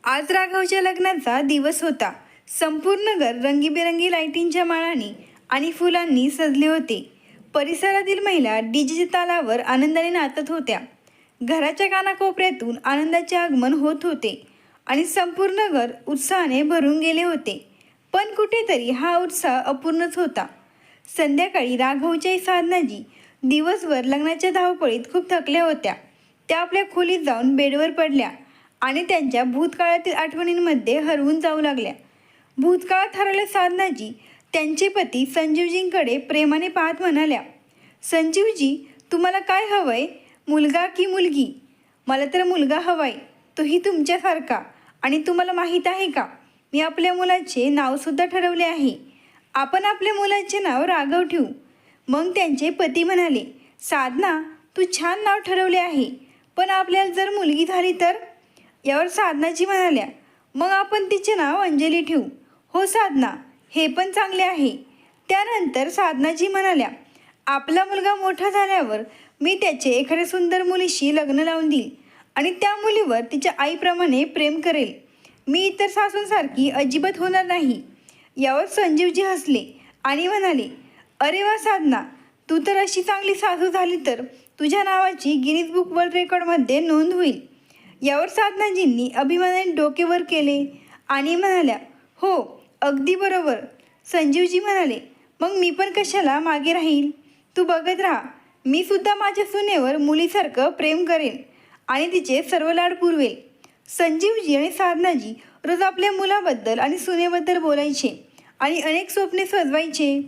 आज राघवच्या लग्नाचा दिवस होता. संपूर्ण घर रंगीबेरंगी लाईटींच्या माळांनी आणि फुलांनी सजले होते. परिसरातील महिला डीजेच्या तालावर आनंदाने नाचत होत्या. घराच्या कानाकोपऱ्यातून आनंदाचे आगमन होत होते आणि संपूर्ण घर उत्साहाने भरून गेले होते. पण कुठेतरी हा उत्साह अपूर्णच होता. संध्याकाळी राघवच्या साधनाजी दिवसभर लग्नाच्या धावपळीत खूप थकल्या होत्या. त्या आपल्या खोलीत जाऊन बेडवर पडल्या आणि त्यांच्या भूतकाळातील आठवणींमध्ये हरवून जाऊ लागल्या. भूतकाळात हरवल्या साधनाजी त्यांचे पती संजीवजींकडे प्रेमाने पाहत म्हणाल्या, संजीवजी, तुम्हाला काय हवंय, मुलगा की मुलगी? मला तर मुलगा हवाय, तोही तुमच्यासारखा. आणि तुम्हाला माहीत आहे का, मी आपल्या मुलाचे नावसुद्धा ठरवले आहे. आपण आपल्या मुलाचे नाव राघव ठेवू. मग त्यांचे पती म्हणाले, साधना, तू छान नाव ठरवले आहे, पण आपल्याला जर मुलगी झाली तर? यावर साधनाजी म्हणाल्या, मग आपण तिचे नाव अंजली ठेवू. हो साधना, हे पण चांगले आहे. त्यानंतर साधनाजी म्हणाल्या, आपला मुलगा मोठा झाल्यावर मी त्याचे एखाद्या सुंदर मुलीशी लग्न लावून देईल आणि त्या मुलीवर तिच्या आईप्रमाणे प्रेम करेल. मी इतर सासूंसारखी अजिबात होणार नाही. यावर संजीवजी हसले आणि म्हणाले, अरे वा साधना, तू तर अशी चांगली सासू झाली तर तुझ्या नावाची गिनीज बुक वर्ल्ड रेकॉर्डमध्ये नोंद होईल. यावर साधनाजींनी अभिमानाने डोके वर केले आणि म्हणाल्या, हो, अगदी बरोबर. संजीवजी म्हणाले, मग मी पण कशाला मागे राहील? तू बघत राहा, मी सुद्धा माझ्या सुनेवर मुलीसारखं प्रेम करेन आणि तिचे सर्व लाड पुरवेल. संजीवजी आणि साधनाजी रोज आपल्या मुलाबद्दल आणि सुनेबद्दल बोलायचे आणि अनेक स्वप्ने सजवायचे.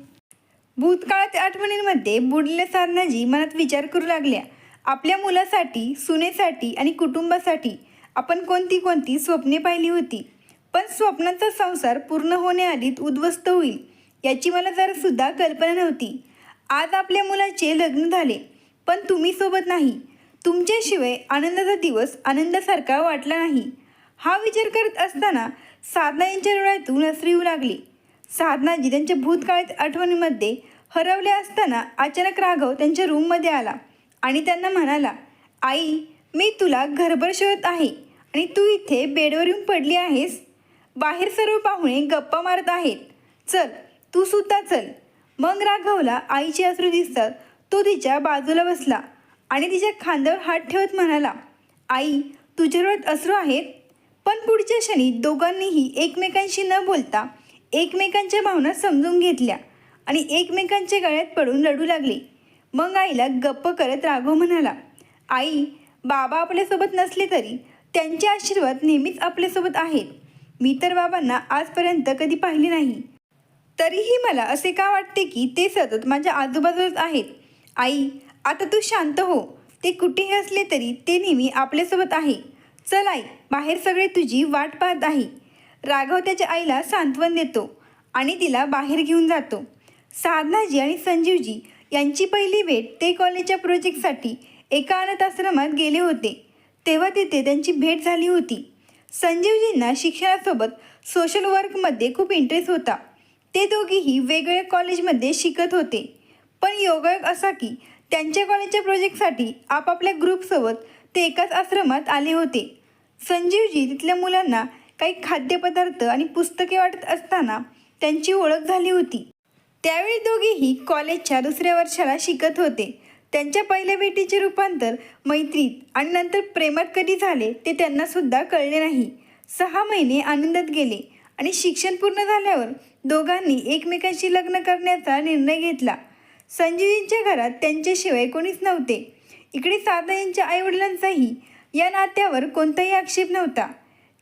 भूतकाळाच्या आठवणींमध्ये बुडलेल्या साधनाजी मनात विचार करू लागल्या, आपल्या मुलासाठी, सुनेसाठी आणि कुटुंबासाठी आपण कोणती कोणती स्वप्ने पाहिली होती. पण स्वप्नांचा संसार पूर्ण होण्याआधीच उद्ध्वस्त होईल याची मला जरासुद्धा कल्पना नव्हती. आज आपल्या मुलाचे लग्न झाले, पण तुम्ही सोबत नाही. तुमच्याशिवाय आनंदाचा दिवस आनंदासारखा वाटला नाही. हा विचार करत असताना साधना यांच्या डोळ्यातून अश्रू येऊ लागले. साधनाजी त्यांच्या भूतकाळाच्या आठवणीमध्ये हरवले असताना अचानक राघव त्यांच्या रूममध्ये आला आणि त्यांना म्हणाला, आई, मी तुला घरभर शोधत आहे आणि तू इथे बेडवर येऊन पडली आहेस. बाहेर सर्व पाहुणे गप्पा मारत आहेत. चल, तू सुद्धा चल. मग राघवला आईचे अश्रू दिसतात तो तिच्या बाजूला बसला आणि तिच्या खांद्यावर हात ठेवत म्हणाला, आई, तुझ्या डोळ्यात अश्रू आहेत? पण पुढच्या क्षणी दोघांनीही एकमेकांशी न बोलता एकमेकांच्या भावना समजून घेतल्या आणि एकमेकांच्या गळ्यात पडून रडू लागले. मग आईला गप्प करत राघव म्हणाला, आई, बाबा आपल्यासोबत नसले तरी त्यांचे आशीर्वाद नेहमीच आपल्यासोबत आहेत. मी तर बाबांना आजपर्यंत कधी पाहिले नाही, तरीही मला असे का वाटते की ते सतत माझ्या आजूबाजूलाच आहेत. आई, आता तू शांत हो. ते कुठेही असले तरी ते नेहमी आपल्यासोबत आहे. चल आई, बाहेर सगळे तुझी वाट पाहत आहे. राघव त्याच्या आईला सांत्वन देतो आणि तिला बाहेर घेऊन जातो. साधनाजी आणि संजीवजी यांची पहिली भेट ते कॉलेजच्या प्रोजेक्टसाठी एका अनाथ आश्रमात गेले होते, तेव्हा तिथे त्यांची भेट झाली होती. संजीवजींना शिक्षणासोबत सोशल वर्कमध्ये खूप इंटरेस्ट होता. ते दोघेही वेगवेगळ्या कॉलेजमध्ये शिकत होते. पण योगायोग असा की त्यांच्या कॉलेजच्या प्रोजेक्टसाठी आपापल्या ग्रुपसोबत ते एकाच आश्रमात आले होते. संजीवजी तिथल्या मुलांना काही खाद्यपदार्थ आणि पुस्तके वाटत असताना त्यांची ओळख झाली होती. त्यावेळी दोघेही कॉलेजच्या दुसऱ्या वर्षाला शिकत होते. त्यांच्या पहिल्या भेटीचे रूपांतर मैत्रीत आणि नंतर प्रेमात कधी झाले ते त्यांनासुद्धा कळले नाही. 6 महिने आनंदात गेले आणि शिक्षण पूर्ण झाल्यावर दोघांनी एकमेकांशी लग्न करण्याचा निर्णय घेतला. संजीवजींच्या घरात त्यांच्याशिवाय कोणीच नव्हते. इकडे साधना यांच्या आईवडिलांचाही या नात्यावर कोणताही आक्षेप नव्हता,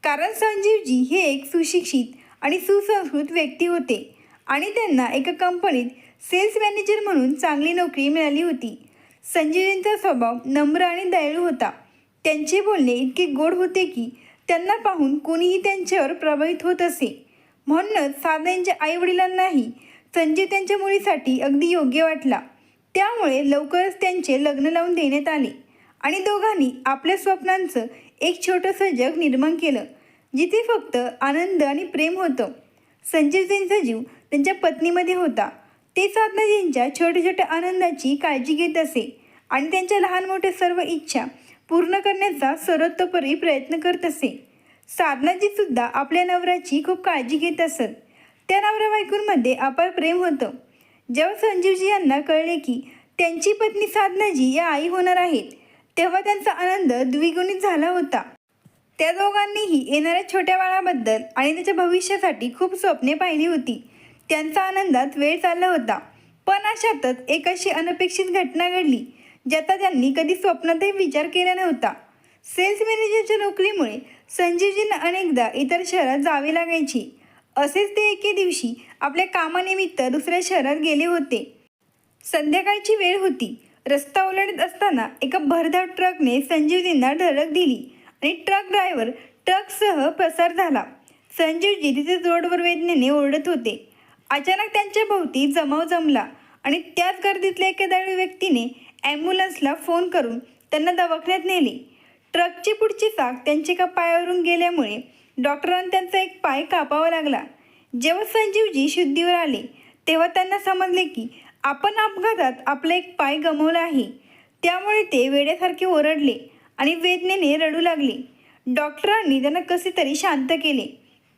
कारण संजीवजी हे एक सुशिक्षित आणि सुसंस्कृत व्यक्ती होते आणि त्यांना एका कंपनीत सेल्स मॅनेजर म्हणून चांगली नोकरी मिळाली होती. संजीवजींचा स्वभाव नम्र आणि दयाळू होता. त्यांचे बोलणे इतके गोड होते की त्यांना पाहून कोणीही त्यांच्यावर प्रभावित होत असे. म्हणूनच साधना यांच्या आईवडिलांनाही संजीव त्यांच्या मुलीसाठी अगदी योग्य वाटला. त्यामुळे लवकरच त्यांचे लग्न लावून देण्यात आले आणि दोघांनी आपल्या स्वप्नांचं एक छोटंसं जग निर्माण केलं, जिथे फक्त आनंद आणि प्रेम होतं. संजीवजींचा जीव त्यांच्या पत्नीमध्ये होता. ते साधनाजींच्या छोट्या छोट्या आनंदाची काळजी घेत असे आणि त्यांच्या लहान मोठ्या सर्व इच्छा पूर्ण करण्याचा सर्वतोपरी प्रयत्न करत असे. साधनाजी सुद्धा आपल्या नवऱ्याची खूप काळजी घेत असत. त्या नवरा बायकोंमध्ये अपार प्रेम होतं. जेव्हा संजीवजी यांना कळले की त्यांची पत्नी साधनाजी या आई होणार आहेत, तेव्हा त्यांचा आनंद द्विगुणित झाला होता. त्या दोघांनीही येणाऱ्या छोट्या बाळाबद्दल आणि त्याच्या भविष्यासाठी खूप स्वप्ने पाहिली होती. त्यांचा आनंदात वेळ चालला होता. पण अशातच एक अशी अनपेक्षित घटना घडली ज्याचा त्यांनी कधी स्वप्नातही विचार केला नव्हता. सेल्स मॅनेजरच्या नोकरीमुळे संजीवजींना अनेकदा इतर शहरात जावे लागायचे. असेच ते एके दिवशी आपल्या कामानिमित्त दुसऱ्या शहरात गेले होते. संध्याकाळची वेळ होती. रस्ता ओलांडत असताना एका भरधाव ट्रकने संजीवजींना धडक दिली आणि ट्रक ड्रायव्हर ट्रकसह पसार झाला. संजीवजी तिथे रोडवर वेदनेने ओरडत होते. अचानक त्यांच्या भोवती जमाव जमला आणि त्याच गर्दीतल्या एका दळवी व्यक्तीने ॲम्ब्युलन्सला फोन करून त्यांना दवाखान्यात नेले. ट्रकची पुढची चाक त्यांच्या एका पायावरून गेल्यामुळे डॉक्टरांना त्यांचा एक पाय कापावा लागला. जेव्हा संजीवजी शुद्धीवर आले तेव्हा त्यांना समजले की आपण अपघातात आपला एक पाय गमावला आहे. त्यामुळे ते वेड्यासारखे ओरडले आणि वेदनेने रडू लागले. डॉक्टरांनी त्यांना कसे तरी शांत केले.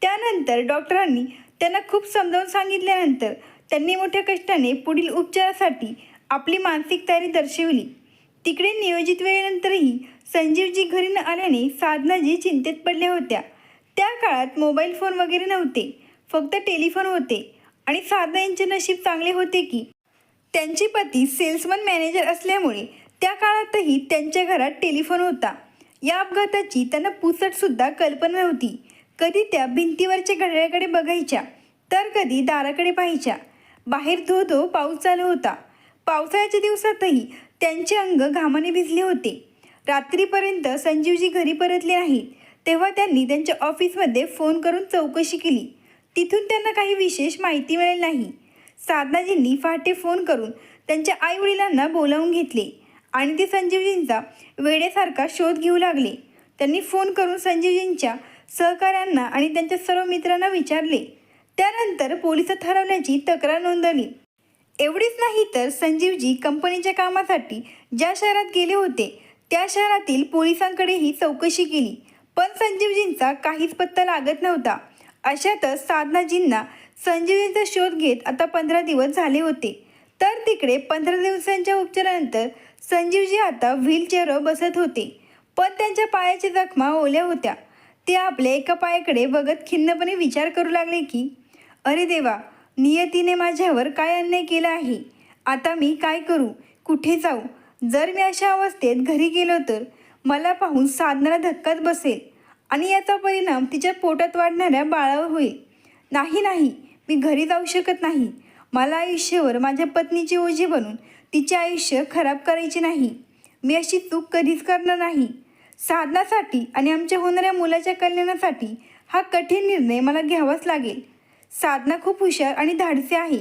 त्यानंतर डॉक्टरांनी त्यांना खूप समजावून सांगितल्यानंतर त्यांनी मोठ्या कष्टाने पुढील उपचारासाठी आपली मानसिक तयारी दर्शविली. तिकडे नियोजित वेळेनंतरही संजीवजी घरी न आल्याने साधनाजी चिंतेत पडल्या होत्या. त्या काळात मोबाईल फोन वगैरे नव्हते, फक्त टेलिफोन होते आणि साधना यांचे नशीब चांगले होते की त्यांचे पती सेल्समन मॅनेजर असल्यामुळे त्या काळातही त्यांच्या घरात टेलिफोन होता. या अपघाताची त्यांना पुसटसुद्धा कल्पना नव्हती. कधी त्या भिंतीवरच्या घड्याळाकडे बघायच्या तर कधी दाराकडे पाहायच्या. बाहेर धो धो पाऊस चालू होता. पावसाळ्याच्या दिवसातही त्यांचे अंग घामाने भिजले होते. रात्रीपर्यंत संजीवजी घरी परतले नाहीत. तेव्हा त्यांनी त्यांच्या ऑफिसमध्ये फोन करून चौकशी केली. तिथून त्यांना काही विशेष माहिती मिळाली नाही. साधनाजींनी पहाटे फोन करून त्यांच्या आईवडिलांना बोलावून घेतले आणि ते संजीवजींचा वेड्यासारखा शोध घेऊ लागले. त्यांनी फोन करून संजीवजींच्या सहकाऱ्यांना आणि त्यांच्या सर्व मित्रांना विचारले. त्यानंतर पोलिसात हरवल्याची तक्रार नोंदवली. एवढीच नाही तर संजीवजी कंपनीच्या कामासाठी ज्या शहरात गेले होते त्या शहरातील पोलिसांकडेही चौकशी केली. पण संजीवजींचा काहीच पत्ता लागत नव्हता. अशातच साधनाजींना संजीवजींचा शोध घेत आता 15 दिवस झाले होते. तर तिकडे 15 दिवसांच्या उपचारानंतर संजीवजी आता व्हीलचेअरवर बसत होते. पण त्यांच्या पायाच्या जखमा ओल्या होत्या. ते आपल्या एका पायाकडे बघत खिन्नपणे विचार करू लागले की अरे देवा, नियतीने माझ्यावर काय अन्याय केला आहे. आता मी काय करू, कुठे जाऊ? जर मी अशा अवस्थेत घरी गेलो तर मला पाहून साधनाला धक्काच बसेल आणि याचा परिणाम तिच्या पोटात वाढणाऱ्या बाळावर होईल. नाही, मी घरी जाऊ शकत नाही. मला आयुष्यावर माझ्या पत्नीचे ओझे बनून तिचे आयुष्य खराब करायचे नाही. मी अशी चूक कधीच करणार नाही. साधनासाठी आणि आमच्या होणाऱ्या मुलाच्या कल्याणासाठी हा कठीण निर्णय मला घ्यावाच लागेल. साधना खूप हुशार आणि धाडसी आहे.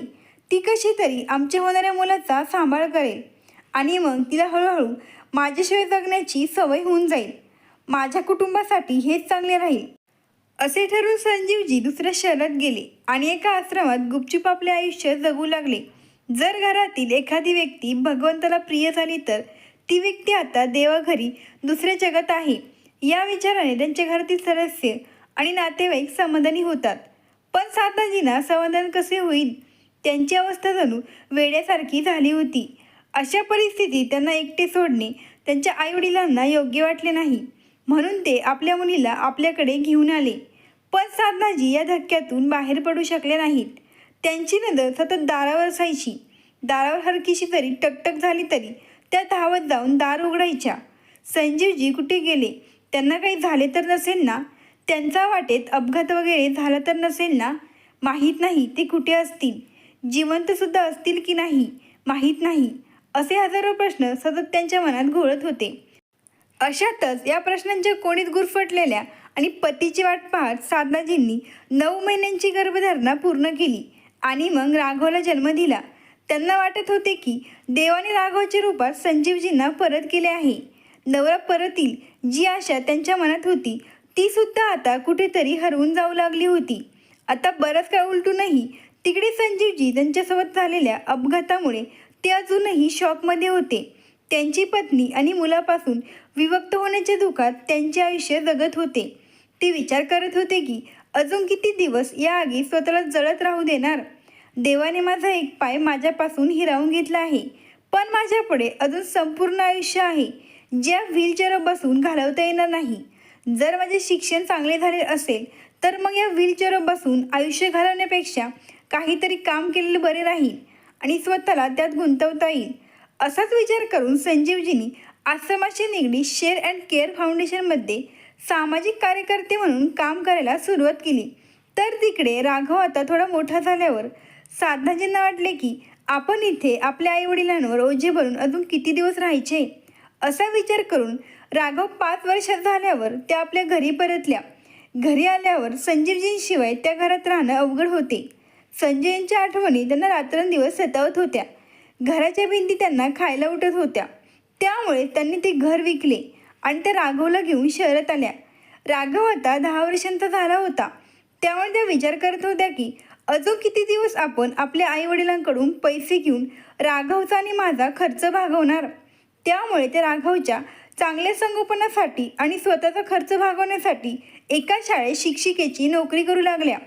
ती कशी तरी आमच्या होणाऱ्या मुलाचा सांभाळ करेल आणि मग तिला हळूहळू माझ्याशिवाय जगण्याची सवय होऊन जाईल. माझ्या कुटुंबासाठी हेच चांगले राहील. असे ठरवून संजीवजी दुसऱ्या शहरात गेले आणि एका आश्रमात गुपचूप आपले आयुष्य जगू लागले. जर घरातील एखादी व्यक्ती भगवंताला प्रिय झाली तर ती व्यक्ती आता देवाघरी दुसऱ्या जगात आहे या विचाराने त्यांच्या घरातील सदस्य आणि नातेवाईक समाधानी होतात. पण साधनाजींना समाधान कसे होईल? त्यांची अवस्था जणू वेड्यासारखी झाली होती. अशा परिस्थितीत त्यांना एकटे सोडणे त्यांच्या आईवडिलांना योग्य वाटले नाही. म्हणून ते आपल्या मुलीला आपल्याकडे घेऊन आले. पण साधनाजी या धक्क्यातून बाहेर पडू शकले नाहीत. त्यांची नजर सतत दारावर असायची. दारावर हलकीशी तरी टकटक झाली तरी त्या धावत जाऊन दार उघडायच्या. संजीवजी कुठे गेले? त्यांना काही झाले तर नसेल ना? त्यांचा वाटेत अपघात वगैरे झाला तर नसेल ना? माहीत नाही ते कुठे असतील. जिवंतसुद्धा असतील की नाही माहीत नाही. असे हजारो प्रश्न सतत त्यांच्या मनात घोळत होते. अशातच या प्रश्नांच्या कोणीत गुरफटलेल्या आणि पतीची वाट पाहत साधनाजींनी 9 महिन्यांची गर्भधारणा पूर्ण केली आणि मग राघवला जन्म दिला. त्यांना वाटत होते की देवाने राघवच्या रूपात संजीवजींना परत केले आहे. नवरा परत येईल जी आशा त्यांच्या मनात होती ती सुद्धा आता कुठेतरी हरवून जाऊ लागली होती. आता बराच काळ उलटूनही तिकडे संजीवजी त्यांच्यासोबत झालेल्या अपघातामुळे ते अजूनही शॉकमध्ये होते. त्यांची पत्नी आणि मुलापासून विभक्त होण्याच्या दुःखात त्यांचे आयुष्य जगत होते. ती विचार करत होते की अजून किती दिवस या आगी स्वतःला जळत राहू देणार. देवाने माझा एक पाय माझ्यापासून हिरावून घेतला आहे, पण माझ्यापुढे अजून संपूर्ण आयुष्य आहे, ज्या व्हीलचेअरवर बसून घालवता येणार नाही. जर माझे शिक्षण चांगले झाले असेल तर मग या व्हीलचेअरवर बसून आयुष्य घालवण्यापेक्षा काहीतरी काम केलेले बरे राहील आणि स्वतःला त्यात गुंतवता येईल. असाच विचार करून संजीवजींनी आश्रमाशी निगडीत शेअर अँड केअर फाउंडेशनमध्ये सामाजिक कार्यकर्ते म्हणून काम करायला सुरुवात केली. तर तिकडे राघव आता थोडा मोठा झाल्यावर साधनाजींना वाटले की आपण इथे आपल्या आईवडिलांवर ओझे भरून अजून किती दिवस राहायचे. असा विचार करून राघव 5 वर्षात झाल्यावर त्या आपल्या घरी परतल्या. घरी आल्यावर संजीवजींशिवाय त्या घरात राहणं अवघड होते. संजयच्या आठवणी त्यांना रात्रंदिवस सतावत होत्या. घराच्या भिंती त्यांना खायला उठत होत्या. त्यामुळे त्यांनी ते घर विकले आणि त्या राघवला घेऊन शहरात आल्या. राघव आता 10 वर्षांचा झाला होता. त्यामुळे त्या विचार करत होत्या की अजून किती दिवस आपण आपल्या आईवडिलांकडून पैसे घेऊन राघवचा आणि माझा खर्च भागवणार. त्यामुळे त्या राघवच्या चांगल्या संगोपनासाठी आणि स्वतःचा खर्च भागवण्यासाठी एका शाळेत शिक्षिकेची नोकरी करू लागल्या.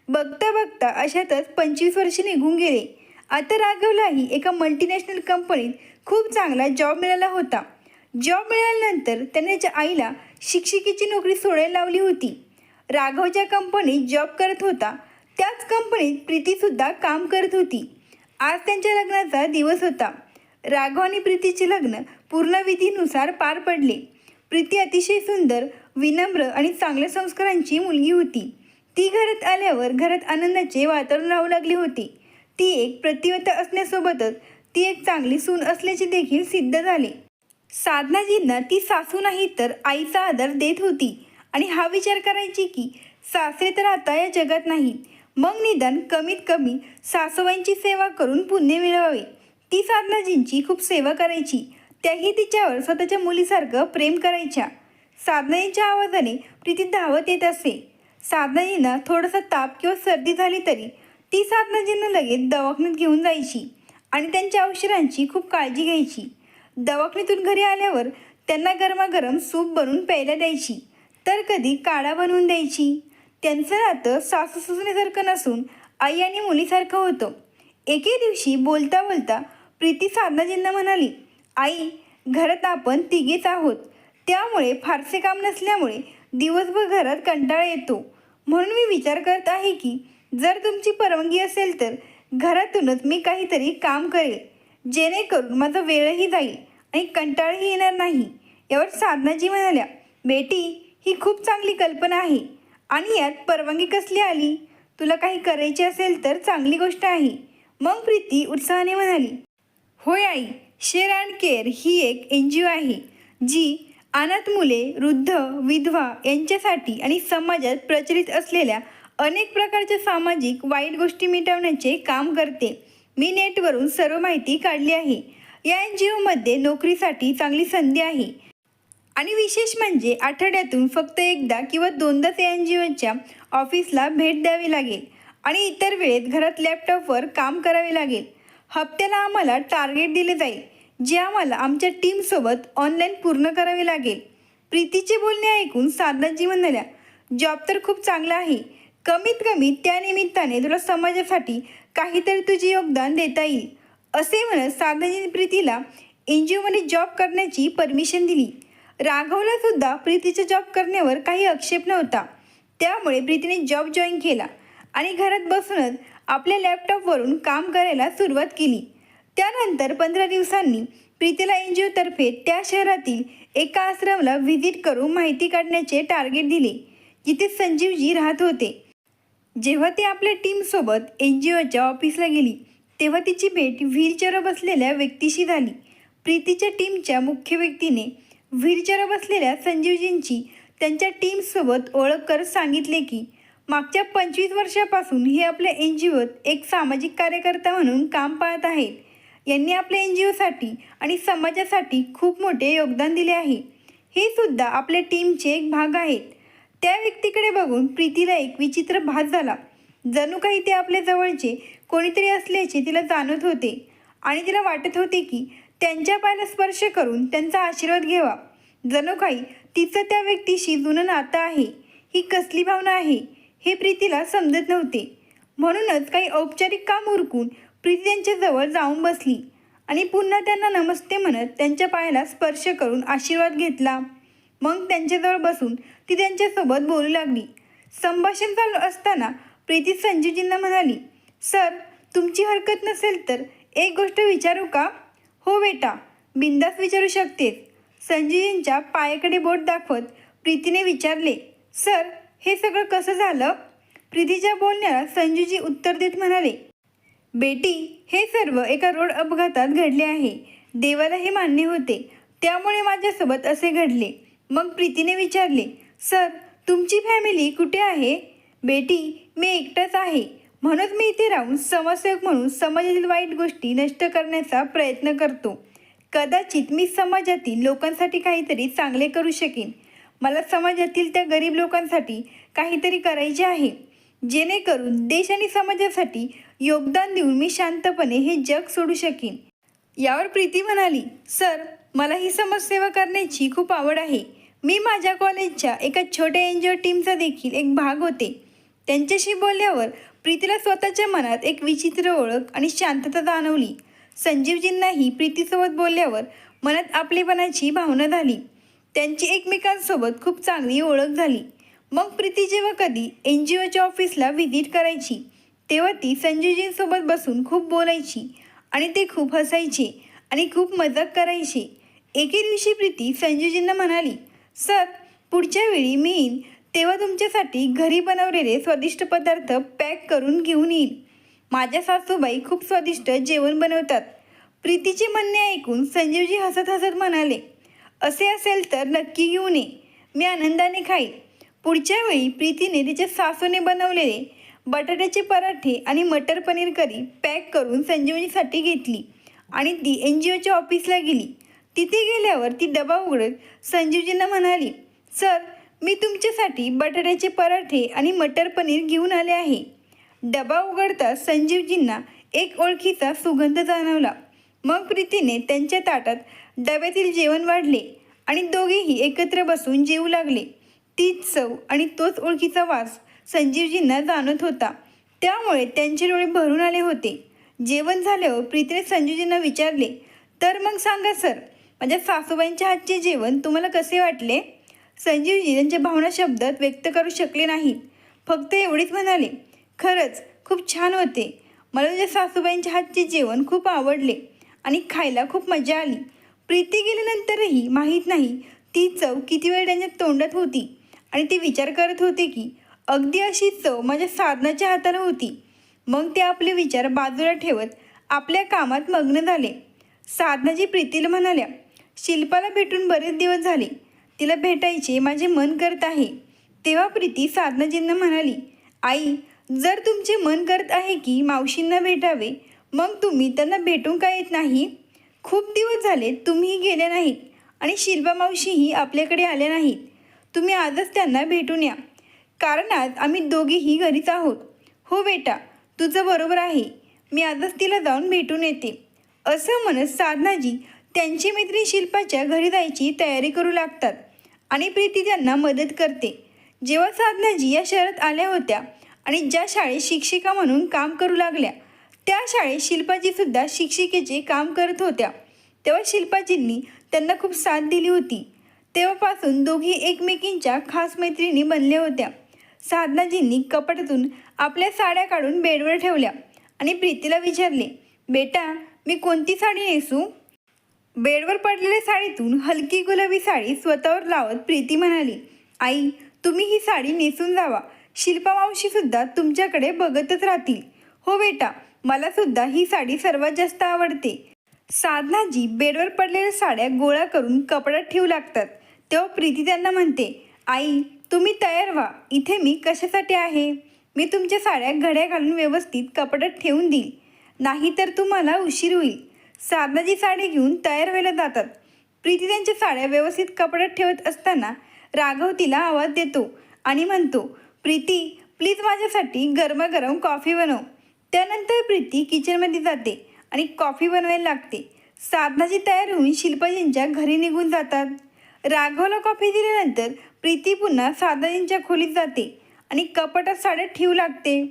बघता बघता अशातच 25 वर्षे निघून गेले. आता राघवलाही एका मल्टीनॅशनल कंपनीत खूप चांगला जॉब मिळाला होता. जॉब मिळाल्यानंतर त्याने त्याच्या आईला शिक्षिकेची नोकरी सोडायला लावली होती. राघव ज्या कंपनीत जॉब करत होता त्याच कंपनीत प्रीतीसुद्धा काम करत होती. आज त्यांच्या लग्नाचा दिवस होता. राघव आणि प्रीतीचे लग्न पूर्ण विधीनुसार पार पडले. प्रीती अतिशय सुंदर, विनम्र आणि चांगल्या संस्कारांची मुलगी होती. ती घरात आल्यावर घरात आनंदाचे वातावरण राहू लागले होते. ती एक प्रतिवता असण्यासोबतच ती एक चांगली सून असल्याचे देखील सिद्ध झाले. साधनाजींना ती सासू नाही तर आईचा आदर देत होती आणि हा विचार करायची की सासरे तर आता या जगात नाहीत, मग निदान कमीत कमी सासूबाईंची सेवा करून पुण्य मिळवावे. ती साधनाजींची खूप सेवा करायची. त्याही तिच्यावर स्वतःच्या मुलीसारखं प्रेम करायच्या. साधनाजींच्या आवाजाने प्रीती धावत येत असे. साधनाजींना थोडासा ताप किंवा सर्दी झाली तरी ती साधनाजींना लगेच दवाखान्यात घेऊन जायची आणि त्यांच्या औषधांची खूप काळजी घ्यायची. दवाखान्यातून घरी आल्यावर त्यांना गरमागरम सूप बनवून प्यायला द्यायची, तर कधी काढा बनवून द्यायची. त्यांचं नातं सासू सुसण्यासारखं नसून आई आणि मुलीसारखं होतं. एके दिवशी बोलता बोलता प्रीती साधनाजींना म्हणाली, आई, घरात आपण तिघेच आहोत, त्यामुळे फारसे काम नसल्यामुळे दिवसभर घरात कंटाळा येतो. म्हणून मी विचार करत आहे की जर तुमची परवानगी असेल तर घरातूनच मी काहीतरी काम करेल, जेणेकरून माझा वेळही जाईल आणि कंटाळाही येणार नाही. यावर साधनाजी म्हणाल्या, बेटी, ही खूप चांगली कल्पना आहे आणि यात परवानगी कसली आली? तुला काही करायचे असेल तर चांगली गोष्ट आहे. मग प्रीती उत्साहाने म्हणाली, होय आई, शेअर अँड केअर ही एक NGO आहे जी अनाथ मुले, वृद्ध, विधवा यांच्यासाठी आणि समाजात प्रचलित असलेल्या अनेक प्रकारच्या सामाजिक वाईट गोष्टी मिटवण्याचे काम करते. मी नेटवरून सर्व माहिती काढली आहे. या NGOमध्ये नोकरीसाठी चांगली संधी आहे आणि विशेष म्हणजे आठवड्यातून फक्त एकदा किंवा दोनदाच या NGOच्या ऑफिसला भेट द्यावी लागेल आणि इतर वेळेत घरात लॅपटॉपवर काम करावे लागेल. हप्त्याला आम्हाला टार्गेट दिले जाईल, जे आम्हाला आमच्या टीमसोबत ऑनलाईन पूर्ण करावे लागेल. प्रीतीचे बोलणे ऐकून साधनाजी म्हणाल्या, जॉब तर खूप चांगला आहे. कमीत कमी त्या निमित्ताने तुला समाजासाठी काहीतरी तुझे योगदान देता येईल. असे म्हणत साधनाजींनी प्रीतीला NGOमध्ये जॉब करण्याची परमिशन दिली. राघवला सुद्धा प्रीतीचा जॉब करण्यावर काही आक्षेप नव्हता. त्यामुळे प्रीतीने जॉब जॉईन केला आणि घरात बसूनच आपल्या लॅपटॉपवरून काम करायला सुरुवात केली. त्यानंतर 15 दिवसांनी प्रीतीला NGOतर्फे त्या शहरातील एका आश्रमाला व्हिजिट करून माहिती काढण्याचे टार्गेट दिले, जिथे संजीवजी राहत होते. जेव्हा ती आपल्या टीमसोबत NGOच्या ऑफिसला गेली तेव्हा तिची भेट व्हीलचेअरवर बसलेल्या व्यक्तीशी झाली. प्रीतीच्या टीमच्या मुख्य व्यक्तीने व्हीलचेअरवर बसलेल्या संजीवजींची त्यांच्या टीमसोबत ओळख करत सांगितले की मागच्या 25 वर्षापासून हे आपल्या NGOत एक सामाजिक कार्यकर्ता म्हणून काम पाहत आहेत. यांनी आपल्या NGOसाठी आणि समाजासाठी खूप मोठे योगदान दिले आहे. हे सुद्धा आपल्या टीमचे एक भाग आहेत. त्या व्यक्तीकडे बघून प्रीतीला एक विचित्र भास झाला. जणू काही ते आपल्या जवळचे कोणीतरी असल्याचे तिला जाणवत होते आणि तिला वाटत होते की त्यांच्या पायाला स्पर्श करून त्यांचा आशीर्वाद घ्यावा. जणू काही तिचं त्या व्यक्तीशी जुनं नातं आहे. ही कसली भावना आहे हे प्रीतीला समजत नव्हते. म्हणूनच काही औपचारिक काम उरकून प्रीती त्यांच्याजवळ जाऊन बसली आणि पुन्हा त्यांना नमस्ते म्हणत त्यांच्या पायाला स्पर्श करून आशीर्वाद घेतला. मग त्यांच्याजवळ बसून ती त्यांच्यासोबत बोलू लागली. संभाषण चालू असताना प्रीती संजीवजींना म्हणाली, सर, तुमची हरकत नसेल तर एक गोष्ट विचारू का? हो बेटा, बिंदास विचारू शकतेस. संजीवजींच्या पायाकडे बोट दाखवत प्रीतीने विचारले. सर, हे सगळं कसं झालं? प्रीतीच्या बोलण्याला संजूजी उत्तर देत म्हणाले, बेटी, हे सर्व एका रोड अपघातात घडले आहे. देवाला हे मान्य होते, त्यामुळे माझ्यासोबत असे घडले. मग प्रीतीने विचारले, सर, तुमची फॅमिली कुठे आहे? बेटी, मी एकटाच आहे, म्हणून मी इथे राहून समाजसेवक म्हणून समाजातील वाईट गोष्टी नष्ट करण्याचा प्रयत्न करतो. कदाचित मी समाजातील लोकांसाठी काहीतरी चांगले करू शकेन. मला समाजातील त्या गरीब लोकांसाठी काहीतरी करायचे आहे, जेणेकरून देश आणि समाजासाठी योगदान देऊन मी शांतपणे हे जग सोडू शकेन. यावर प्रीती म्हणाली, सर, मला ही समाजसेवा करण्याची खूप आवड आहे. मी माझ्या कॉलेजच्या एका छोट्या NGO टीमचा देखील एक भाग होते. त्यांच्याशी बोलल्यावर प्रीतीला स्वतःच्या मनात एक विचित्र ओळख आणि शांतता जाणवली. संजीवजींनाही प्रीतीसोबत बोलल्यावर मनात आपलेपणाची भावना झाली. त्यांची एकमेकांसोबत खूप चांगली ओळख झाली. मग प्रीती जेव्हा कधी NGOच्या ऑफिसला व्हिजिट करायची तेव्हा ती संजीवजींसोबत बसून खूप बोलायची आणि ते खूप हसायचे आणि खूप मजाक करायचे. एके दिवशी प्रीती संजीवजींना म्हणाली, सर, पुढच्या वेळी मी येईन तेव्हा तुमच्यासाठी घरी बनवलेले स्वादिष्ट पदार्थ पॅक करून घेऊन येईल. माझ्या सासूबाई खूप स्वादिष्ट जेवण बनवतात. प्रीतीचे म्हणणे ऐकून संजीवजी हसत हसत म्हणाले, असे असेल तर नक्की घेऊन ये, मी आनंदाने खाईन. पुढच्या वेळी प्रीतीने तिच्या सासूने बनवलेले बटाट्याचे पराठे आणि मटर पनीर करी पॅक करून संजीवनीसाठी घेतली आणि ती NGOच्या ऑफिसला गेली. तिथे गेल्यावर ती डबा उघडत संजीवजींना म्हणाली, सर, मी तुमच्यासाठी बटाट्याचे पराठे आणि मटर पनीर घेऊन आले आहे. डबा उघडता संजीवजींना एक ओळखीचा सुगंध जाणवला. मग प्रीतीने त्यांच्या ताटात डब्यातील जेवण वाढले आणि दोघेही एकत्र बसून जेवू लागले. तीच चव आणि तोच ओळखीचा वास संजीवजींना जाणवत होता, त्यामुळे त्यांचे डोळे भरून आले होते. जेवण झाल्यावर प्रीतीने संजीवजींना विचारले, तर मग सांगा सर, माझ्या सासूबाईंच्या हातचे जेवण तुम्हाला कसे वाटले? संजीवजी त्यांच्या भावना शब्दात व्यक्त करू शकले नाहीत, फक्त एवढेच म्हणाले, खरंच खूप छान होते. मला तुझ्या सासूबाईंच्या हातचे जेवण खूप आवडले आणि खायला खूप मजा आली. प्रीती गेल्यानंतरही माहीत नाही ती चव किती वेळ त्यांच्या तोंडात होती आणि ते विचार करत होते की अगदी अशी चव माझ्या साधनाच्या हाताला होती. मग ते आपले विचार बाजूला ठेवत आपल्या कामात मग्न झाले. साधनाजी प्रीतीला म्हणाल्या, शिल्पाला भेटून बरेच दिवस झाले, तिला भेटायचे माझे मन करत आहे. तेव्हा प्रीती साधनाजींना म्हणाली, आई, जर तुमचे मन करत आहे की मावशींना भेटावे, मग तुम्ही त्यांना भेटून का येत नाही? खूप दिवस झाले तुम्ही गेल्या नाहीत आणि शिल्पा मावशीही आपल्याकडे आल्या नाहीत. तुम्ही आजच त्यांना भेटून या, कारण आज आम्ही दोघेही घरीच आहोत. हो बेटा, तुझं बरोबर आहे, मी आजच तिला जाऊन भेटून येते. असं म्हणत साधनाजी त्यांची मैत्रीण शिल्पाच्या घरी जायची तयारी करू लागतात आणि प्रीती त्यांना मदत करते. जेव्हा साधनाजी या शहरात आल्या होत्या आणि ज्या शाळेत शिक्षिका म्हणून काम करू लागल्या त्या शाळेत शिल्पाजीसुद्धा शिक्षिकेचे काम करत होत्या. तेव्हा शिल्पाजींनी त्यांना खूप साथ दिली होती. तेव्हापासून दोघी एकमेकींच्या खास मैत्रिणी बनल्या होत्या. साधनाजींनी कपाटातून आपल्या साड्या काढून बेडवर ठेवल्या आणि प्रीतीला विचारले, बेटा, मी कोणती साडी नेसू? बेडवर पडलेल्या साडीतून हलकी गुलाबी साडी स्वतःवर लावत प्रीती म्हणाली, आई, तुम्ही ही साडी नेसून जावा, शिल्पा मावशीसुद्धा तुमच्याकडे बघतच राहतील. हो बेटा, मला सुद्धा ही साडी सर्वात जास्त आवडते. साधनाजी बेडवर पडलेल्या साड्या गोळा करून कपड्यात ठेवू लागतात. तेव्हा प्रीती त्यांना म्हणते, आई, तुम्ही तयार व्हा, इथे मी कशासाठी आहे? मी तुमच्या साड्या घड्या घालून व्यवस्थित कपड्यात ठेवून देईल, नाहीतर तुम्हाला उशीर होईल. साधनाजी साडी घेऊन तयार व्हायला जातात. प्रीती त्यांच्या साड्या व्यवस्थित कपड्यात ठेवत असताना राघव तिला आवाज देतो आणि म्हणतो, प्रीती, प्लीज माझ्यासाठी गरमागरम कॉफी बनव. त्यानंतर प्रीती किचनमध्ये जाते आणि कॉफी बनवायला लागते. साधनाजी तयार होऊन शिल्पाजींच्या घरी निघून जातात. राघवला कॉफी दिल्यानंतर प्रीती पुन्हा साधाजींच्या खोलीत जाते आणि कपाटात साड्या ठेवू लागते.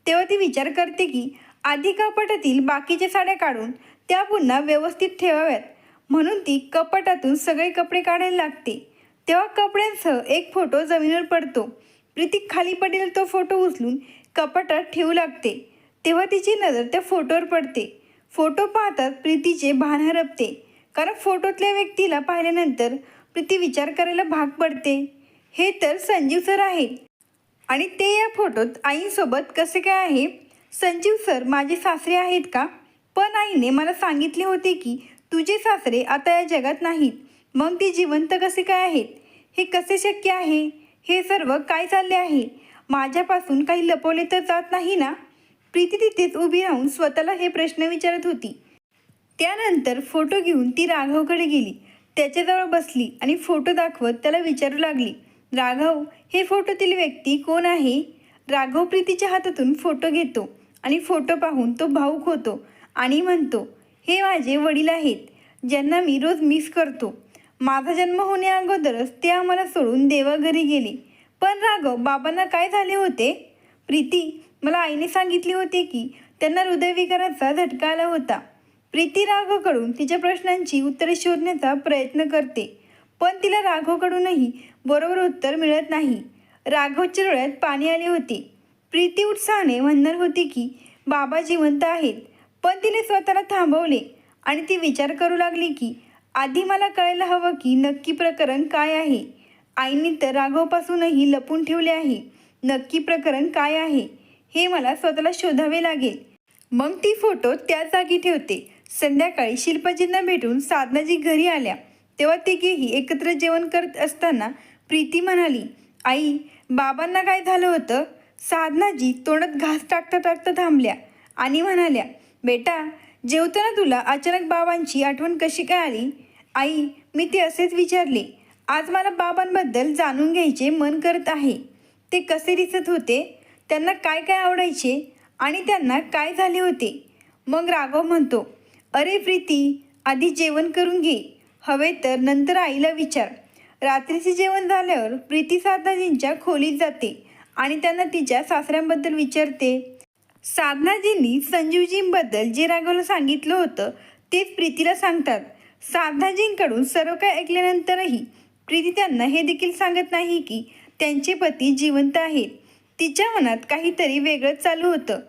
तेव्हा ती विचार करते की आधी कपाटातील बाकीच्या साड्या काढून त्या पुन्हा व्यवस्थित ठेवाव्यात, म्हणून ती कपाटातून सगळे कपडे काढायला लागते. तेव्हा कपड्यांसह एक फोटो जमिनीवर पडतो. प्रीती खाली पडलेला तो फोटो उचलून कपाटात ठेवू लागते. तेव्हा तिची नजर त्या फोटोवर पडते. फोटो पाहताच प्रीतीचे भान हरपते, कारण फोटोतल्या व्यक्तीला पाहिल्यानंतर प्रीती विचार करायला भाग पडते. हे तर संजीव सर आहेत आणि ते या फोटोत आईसोबत कसे काय आहे? संजीव सर माझे सासरे आहेत का? पण आईने मला सांगितले होते की तुझे सासरे आता या जगात नाहीत. मग ती जिवंत कसे काय आहेत? हे कसे शक्य आहे? हे सर्व काय चालले आहे? माझ्यापासून काही लपवले तर जात नाही ना? प्रीती तिथेच उभी राहून स्वतःला हे प्रश्न विचारत होती. त्यानंतर फोटो घेऊन ती राघवकडे गेली. त्याच्याजवळ बसली आणि फोटो दाखवत त्याला विचारू लागली, राघव, हे फोटोतील व्यक्ती कोण आहे? राघव प्रीतीच्या हातातून फोटो घेतो आणि फोटो पाहून तो भावूक होतो आणि म्हणतो, हे माझे वडील आहेत, ज्यांना मी रोज मिस करतो. माझा जन्म होण्याअगोदरच ते आम्हाला सोडून देवाघरी गेले. पण राघव, बाबांना काय झाले होते? प्रीती, मला आईने सांगितले होते की त्यांना हृदयविकाराचा झटका आला होता. प्रीती राघवकडून तिच्या प्रश्नांची उत्तरे शोधण्याचा प्रयत्न करते, पण तिला राघवकडूनही बरोबर उत्तर मिळत नाही. राघवच्या डोळ्यात पाणी आले होते. प्रीती उत्साहाने म्हणणार होती की बाबा जिवंत आहेत, पण तिने स्वतःला थांबवले आणि ती विचार करू लागली की आधी मला कळायला हवं की नक्की प्रकरण काय आहे. आईने तर राघवपासूनही लपून ठेवले आहे. नक्की प्रकरण काय आहे हे मला स्वतःला शोधावे लागेल. मग ती फोटो त्या जागी ठेवते. संध्याकाळी शिल्पाजींना भेटून साधनाजी घरी आल्या. तेव्हा तिघेही एकत्र जेवण करत असताना प्रीती म्हणाली, आई, बाबांना काय झालं होतं? साधनाजी तोंडात घास टाकता टाकता थांबल्या आणि म्हणाल्या, बेटा, जेवताना तुला अचानक बाबांची आठवण कशी काय आली? आई, मी ते असेच विचारले. आज मला बाबांबद्दल जाणून घ्यायचे मन करत आहे. ते कसे दिसत होते? त्यांना काय काय आवडायचे? आणि त्यांना काय झाले होते? मग राघव म्हणतो, अरे प्रीती, आधी जेवण करून घे. हवे तर नंतर आईला विचार. रात्रीचे जेवण झाल्यावर प्रीती साधनाजींच्या खोलीत जाते आणि त्यांना तिच्या सासऱ्यांबद्दल विचारते. साधनाजींनी संजीवजींबद्दल जे राघवला सांगितलं होतं तेच प्रीतीला सांगतात. साधनाजींकडून सर्व काही ऐकल्यानंतरही प्रीती त्यांना हे देखील सांगत नाही की त्यांचे पती जिवंत आहेत. तिच्या मनात काहीतरी वेगळंच चालू होतं.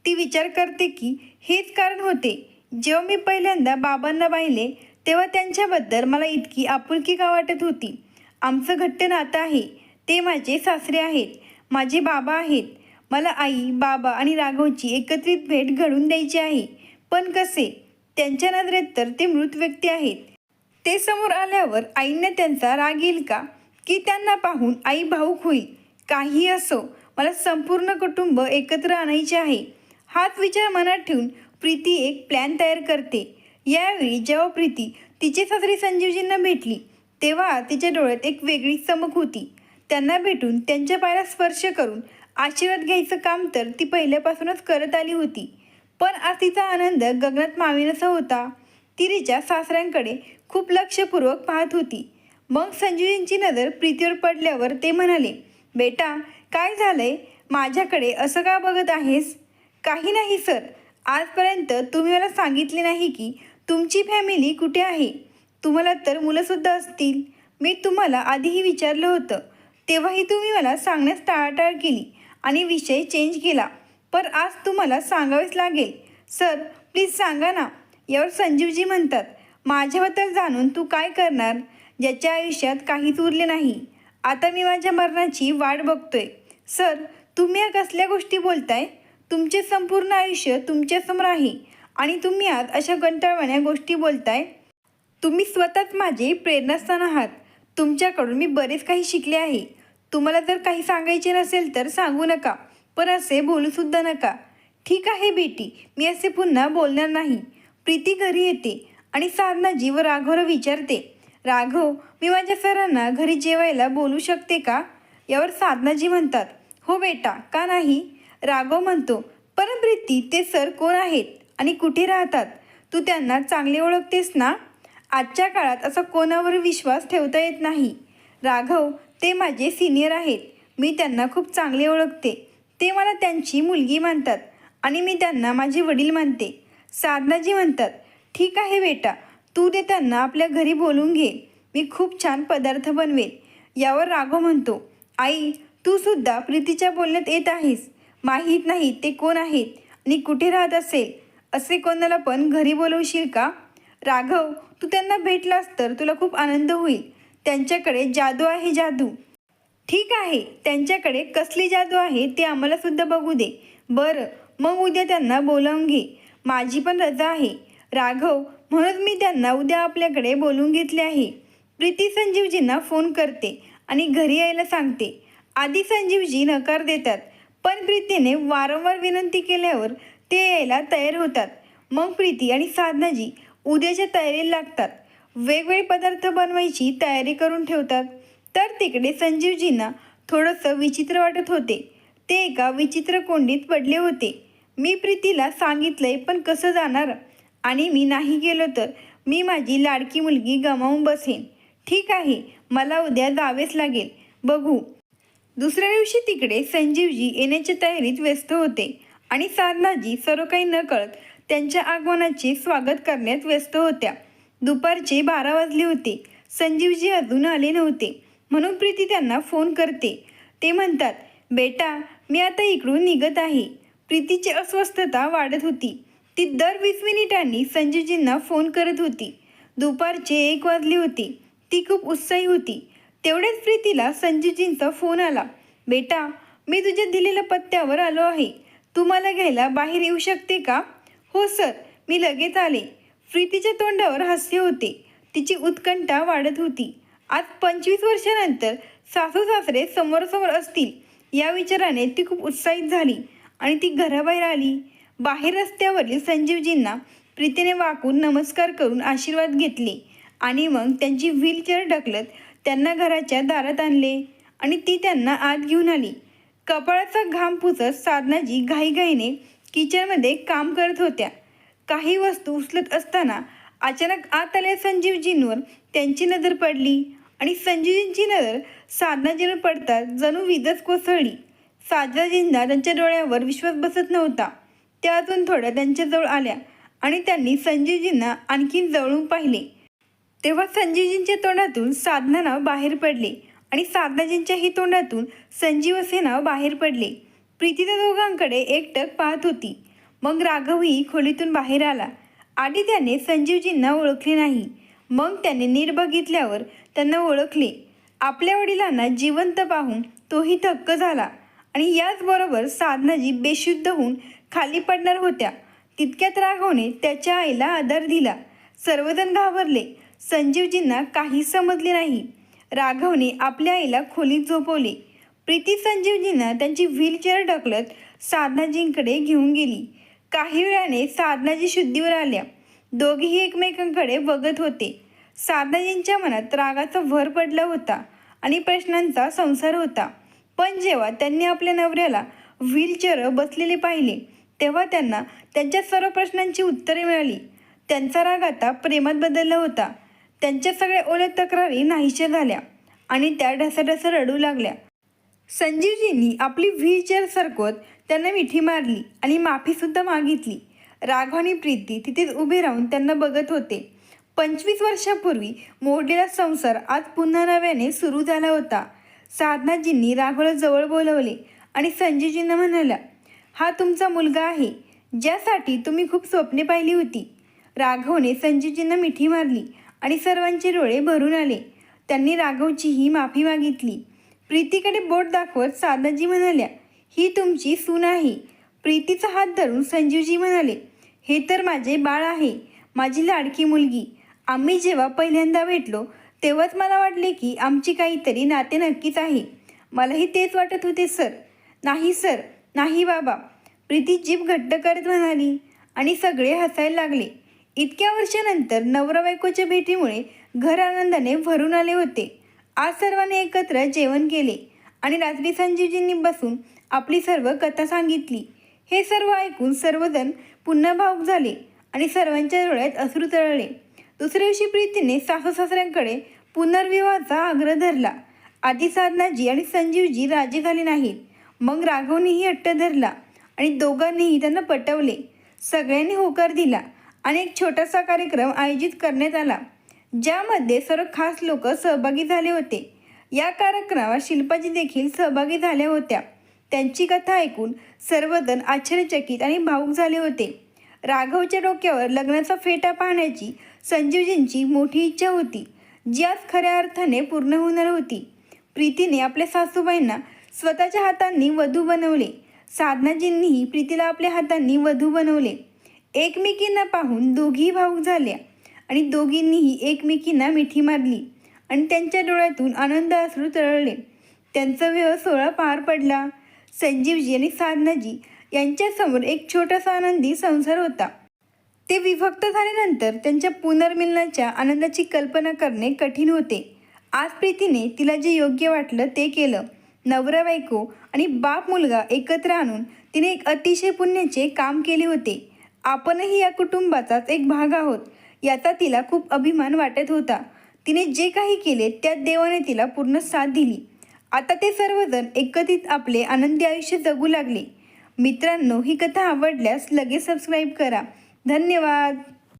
ती विचार करते की हेच कारण होते. जेव्हा मी पहिल्यांदा बाबांना पाहिले तेव्हा त्यांच्याबद्दल मला इतकी आपुलकी का वाटत होती. आमचं घट्ट नातं आहे. ते माझे सासरे आहेत, माझे बाबा आहेत. मला आई, बाबा आणि राघवची एकत्रित भेट घडवून द्यायची आहे. पण कसे? त्यांच्या नजरेत तर ते मृत व्यक्ती आहेत. ते समोर आल्यावर आईंना त्यांचा राग येईल का? की त्यांना पाहून आई भावूक होईल? काही असो, मला संपूर्ण कुटुंब एकत्र आणायचे आहे. हाच विचार मनात ठेवून प्रीती एक प्लॅन तयार करते. यावेळी जेव्हा प्रीती तिचे सासरे संजीवजींना भेटली तेव्हा तिच्या डोळ्यात एक वेगळी चमक होती. त्यांना भेटून त्यांच्या पायाला स्पर्श करून आशीर्वाद घ्यायचं काम तर ती पहिल्यापासूनच करत आली होती. पण आज तिचा आनंद गगनात मावेनासा होता. ती तिच्या सासऱ्यांकडे खूप लक्षपूर्वक पाहत होती. मग संजीवजींची नजर प्रीतीवर पडल्यावर ते म्हणाले, बेटा, काय झालंय? माझ्याकडे असं का बघत आहेस? काही नाही सर, आजपर्यंत तुम्ही मला सांगितले नाही की तुमची फॅमिली कुठे आहे. तुम्हाला तर मुलंसुद्धा असतील. मी तुम्हाला आधीही विचारलं होतं, तेव्हाही तुम्ही मला सांगण्यास टाळाटाळ केली आणि विषय चेंज केला. पण आज तुम्हाला सांगावेच लागेल. सर, प्लीज सांगा ना. यावर संजीवजी म्हणतात, माझ्याबद्दल जाणून तू काय करणार, ज्याच्या आयुष्यात काहीच उरले नाही. आता मी माझ्या मरणाची वाट बघतोय. सर, तुम्ही या कसल्या गोष्टी बोलताय? तुमचे संपूर्ण आयुष्य तुमच्यासमोर आहे आणि तुम्ही आज अशा कंटाळवाण्या गोष्टी बोलताय. तुम्ही स्वतःच माझे प्रेरणास्थान आहात. तुमच्याकडून मी बरेच काही शिकले आहे. तुम्हाला जर काही सांगायचे नसेल तर सांगू नका, पण असे बोलूसुद्धा नका. ठीक आहे बेटी, मी असे पुन्हा बोलणार नाही. प्रीती घरी येते आणि साधनाजी व राघवला विचारते, राघव, मी माझ्या सरांना घरी जेवायला बोलू शकते का? यावर साधनाजी म्हणतात, हो बेटा, का नाही? राघव म्हणतो, पण प्रीती, ते सर कोण आहेत आणि कुठे राहतात? तू त्यांना चांगले ओळखतेस ना? आजच्या काळात असा कोणावर विश्वास ठेवता येत नाही. राघव ते माझे सिनियर आहेत. मी त्यांना खूप चांगले ओळखते. ते मला त्यांची मुलगी मानतात आणि मी त्यांना माझे वडील मानते. साधनाजी म्हणतात, ठीक आहे बेटा, तू ते त्यांना आपल्या घरी बोलून घे. मी खूप छान पदार्थ बनवेल. यावर राघव म्हणतो, आई तू सुद्धा प्रीतीच्या बोलण्यात येत आहेस. माहीत नाही ते कोण आहेत आणि कुठे राहत असेल. असे कोणाला पण घरी बोलवशील का? राघव तू त्यांना भेटलास तर तुला खूप आनंद होईल. त्यांच्याकडे जादू आहे, जादू. ठीक आहे, त्यांच्याकडे कसली जादू आहे ते आम्हाला सुद्धा बघू दे. बरं, मग उद्या त्यांना बोलावून घे. माझी पण रजा आहे. राघव म्हणून मी त्यांना उद्या आपल्याकडे बोलवून घेतले आहे. प्रीती संजीवजींना फोन करते आणि घरी यायला सांगते. आधी संजीवजी नकार देतात, पण प्रीतीने वारंवार विनंती केल्यावर ते यायला तयार होतात. मग प्रीती आणि साधनाजी उद्याच्या तयारीला लागतात. वेगवेगळे पदार्थ बनवायची तयारी करून ठेवतात. तर तिकडे संजीवजींना थोडंसं विचित्र वाटत होते. ते एका विचित्र कोंडीत पडले होते. मी प्रीतीला सांगितलंय, पण कसं जाणार? आणि मी नाही गेलो तर मी माझी लाडकी मुलगी गमावून बसेन. ठीक आहे, मला उद्या जावेच लागेल. बघू. दुसऱ्या दिवशी तिकडे संजीवजी येण्याच्या तयारीत व्यस्त होते आणि साधनाजी सर्व काही न कळत त्यांच्या आगमनाचे स्वागत करण्यात व्यस्त होत्या. दुपारचे 12 वाजले होते. संजीवजी अजून आले नव्हते. म्हणून प्रीती त्यांना फोन करते. ते म्हणतात, बेटा मी आता इकडून निघत आहे. प्रीतीची अस्वस्थता वाढत होती. ती दर 20 मिनिटांनी संजीवजींना फोन करत होती. दुपारचे 1 वाजले होते. ती खूप उत्साही होती. तेवढ्याच प्रीतीला संजीवजींचा फोन आला. बेटा मी तुझ्या दिलेल्या पत्त्यावर आलो आहे. तू मला घ्यायला बाहेर येऊ शकते का? हो सर, मी लगेच आले. प्रीतीच्या तोंडावर हास्य होते. तिची उत्कंठा वाढत होती. आज 25 वर्षानंतर सासू सासरे समोरासमोर असतील या विचाराने ती खूप उत्साहित झाली आणि ती घराबाहेर आली. बाहेर रस्त्यावरील संजीवजींना प्रीतीने वाकून नमस्कार करून आशीर्वाद घेतले आणि मग त्यांची व्हीलचेअर ढकलत त्यांना घराच्या दारात आणले आणि ती त्यांना आत घेऊन आली. कपाळाचा घाम पुसत साधनाजी घाईघाईने किचनमध्ये काम करत होत्या. काही वस्तू उचलत असताना अचानक आत आल्या संजीवजींवर त्यांची नजर पडली आणि संजीवजींची नजर साधनाजींवर पडताच जणू वीजच कोसळली. साधनाजींना त्यांच्या डोळ्यावर विश्वास बसत नव्हता. त्या अजून थोड्या त्यांच्याजवळ आल्या आणि त्यांनी संजीवजींना आणखीन जवळून पाहिले. तेव्हा संजीवजींच्या तोंडातून साधना नाव बाहेर पडले आणि साधनाजींच्याही तोंडातून संजीव असे नाव बाहेर पडले. प्रीती त्या दोघांकडे एकटक पाहत होती. मग राघवही खोलीतून बाहेर आला. आधी त्याने संजीवजींना ओळखले नाही. मग त्याने नीट बघितल्यावर त्यांना ओळखले. आपल्या वडिलांना जिवंत पाहून तोही थक्क झाला आणि याचबरोबर साधनाजी बेशुद्ध होऊन खाली पडणार होत्या. तितक्यात राघवने त्याच्या आईला आधार दिला. सर्वजण घाबरले. संजीवजींना काही समजले नाही. राघवने आपल्या आईला खोलीत झोपवले. प्रीती संजीवजींना त्यांची व्हीलचेअर ढकलत साधनाजींकडे घेऊन गेली. काही वेळाने साधनाजी शुद्धीवर आल्या. दोघेही एकमेकांकडे बघत होते. साधनाजींच्या मनात रागाचा भर पडला होता आणि प्रश्नांचा संसार होता. पण जेव्हा त्यांनी आपल्या नवऱ्याला व्हीलचेअर बसलेले पाहिले तेव्हा त्यांना त्यांच्या सर्व प्रश्नांची उत्तरे मिळाली. त्यांचा राग आता प्रेमात बदलला होता. त्यांच्या सगळ्या ओल्या तक्रारी नाहीशा झाल्या आणि त्या ढसाढसा रडू लागल्या. संजीवजींनी आपली व्हीलचेअर सरकवत त्यांना मिठी मारली आणि माफीसुद्धा मागितली. राघव आणि प्रीती तिथेच उभे राहून त्यांना बघत होते. 25 वर्षापूर्वी मोडलेला संसार आज पुन्हा नव्याने सुरू झाला होता. साधनाजींनी राघवला जवळ बोलवले आणि संजीवजींना म्हणाला, हा तुमचा मुलगा आहे ज्यासाठी तुम्ही खूप स्वप्ने पाहिली होती. राघवने संजीवजींना मिठी मारली आणि सर्वांचे डोळे भरून आले. त्यांनी राघवचीही माफी मागितली. प्रीतीकडे बोट दाखवत साधनाजी म्हणाल्या, ही तुमची सून आहे. प्रीतीचा हात धरून संजीवजी म्हणाले, हे तर माझे बाळ आहे, माझी लाडकी मुलगी. आम्ही जेव्हा पहिल्यांदा भेटलो तेव्हाच मला वाटले की आमची काहीतरी नाते नक्कीच आहे. मलाही तेच वाटत होते सर. नाही सर, नाही बाबा, प्रीती जीभ घट्ट करत म्हणाली आणि सगळे हसायला लागले. इतक्या वर्षानंतर नवरा बायकोच्या भेटीमुळे घर आनंदाने भरून आले होते. आज सर्वांनी एकत्र जेवण केले आणि रात्री संजीवजींनी बसून आपली सर्व कथा सांगितली. हे सर्व ऐकून सर्वजण पुन्हा भावुक झाले आणि सर्वांच्या डोळ्यात अश्रू तरळले. दुसऱ्या दिवशी प्रीतीने सासू सासऱ्यांकडे पुनर्विवाहाचा आग्रह धरला. आधी साधनाजी आणि संजीवजी राजी झाले नाहीत. मग राघवनेही हट्ट धरला आणि दोघांनीही त्यांना पटवले. सगळ्यांनी होकार दिला आणि एक छोटासा कार्यक्रम आयोजित करण्यात आला, ज्यामध्ये सर्व खास लोक सहभागी झाले होते. या कार्यक्रमात शिल्पाजी देखील सहभागी झाल्या होत्या. त्यांची कथा ऐकून सर्वजण आश्चर्यचकित आणि भावुक झाले होते. राघवच्या डोक्यावर लग्नाचा फेटा पाहण्याची संजीवजींची मोठी इच्छा होती, जी आज खऱ्या अर्थाने पूर्ण होणार होती. प्रीतीने आपल्या सासूबाईंना स्वतःच्या हातांनी वधू बनवले. साधनाजींनीही प्रीतीला आपल्या हातांनी वधू बनवले. एकमेकींना पाहून दोघीही भावुक झाल्या आणि दोघींनीही एकमेकींना मिठी मारली आणि त्यांच्या डोळ्यातून आनंद अश्रू तरळले. त्यांचा विवाह सोहळा पार पडला. संजीवजी आणि साधनाजी यांच्यासमोर एक छोटासा आनंदी संसार होता. ते विभक्त झाल्यानंतर त्यांच्या पुनर्मिलनाच्या आनंदाची कल्पना करणे कठीण होते. आज प्रीतीने तिला जे योग्य वाटलं ते केलं. नवरा बायको आणि बाप मुलगा एकत्र आणून तिने एक अतिशय पुण्याचे काम केले होते. आपणही या कुटुंबाचाच एक भाग आहोत याचा तिला खूप अभिमान वाटत होता. तिने जे काही केले त्यात देवाने तिला पूर्ण साथ दिली. आता ते सर्वजण एकत्रित आपले आनंदी आयुष्य जगू लागले. मित्रांनो, ही कथा आवडल्यास लगेच सबस्क्राईब करा. धन्यवाद.